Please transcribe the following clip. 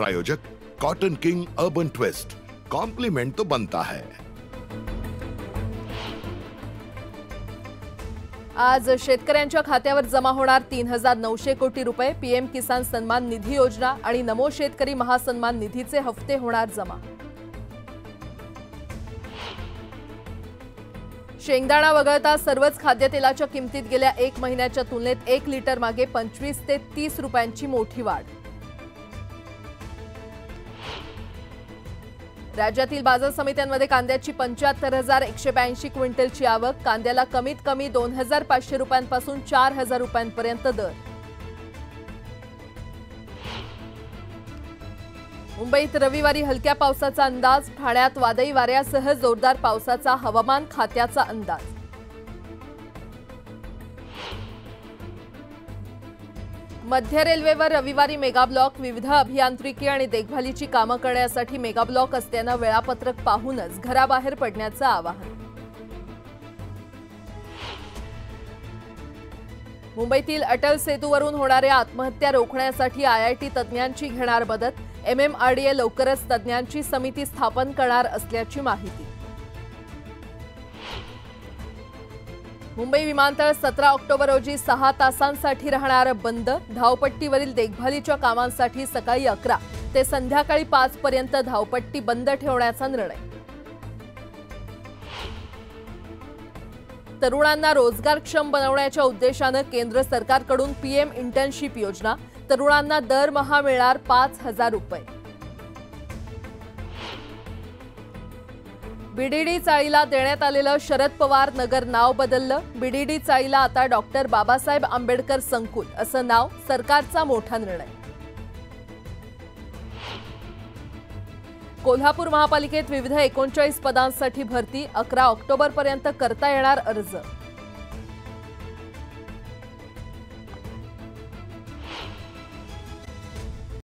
प्रायोजक cotton king urban twist, compliment तो बनता है। आज शेतकऱ्यांच्या खात्यावर जमा होणार 3900 कोटी रुपये। पीएम किसान सन्मान निधी योजना आणि नमो शेतकरी महासन्मान निधीचे हफ्ते होणार जमा। शेंगदाणा वगळता सर्वच खाद्यतेलाच्या किमतीत गेल्या 1 महिन्याच्या तुलनेत 1 लिटर मागे 25 ते 30 रुपयांची मोठी वाढ। राज्यातील बाजार समित्यांमध्ये कांद्याची 75,182 क्विंटलची आवक। कांद्याला कमीत कमी 2,500 रुपयांपासून 4,000 रुपयांपर्यंत दर। मुंबईत रविवारी हलक्या पावसाचा अंदाज। ठाण्यात वादळी वाऱ्यासह जोरदार पावसाचा हवामान खात्याचा अंदाज। मध्य रेल्वेवर रविवारी मेगाब्लॉक। विविध अभियांत्रिकी आणि देखभालीची कामं करण्यासाठी मेगाब्लॉक असल्यानं वेळापत्रक पाहूनच घराबाहेर पडण्याचं आवाहन। मुंबईतील अटल सेतूवरून होणाऱ्या आत्महत्या रोखण्यासाठी आयआयटी तज्ज्ञांची घेणार मदत। MMRDA लवकरच तज्ज्ञांची समिती स्थापन करणार असल्याची माहिती। मुंबई विमानतळ 17 ऑक्टोबर रोजी 6 तासांसाठी राहणार बंद। धावपट्टीवरील देखभालीच्या कामांसाठी सकाळी 11 ते संध्याकाळी 5 पर्यंत धावपट्टी बंद ठेवण्याचा निर्णय। तरुणांना रोजगारक्षम बनवण्याच्या उद्देशाने केंद्र सरकारकडून पीएम इंटर्नशिप योजना। तरुणांना दरमहा मिळणार 5,000 रुपये। बीडीडी चाळीला देण्यात आलेलं शरद पवार नगर नाव बदललं। बीडीडी चाळीला आता डॉक्टर बाबासाहेब आंबेडकर संकुल असं नाव। सरकारचा मोठा निर्णय। कोल्हापूर महापालिकेत विविध 39 पदांसाठी भरती। 11 ऑक्टोबरपर्यंत करता येणार अर्ज।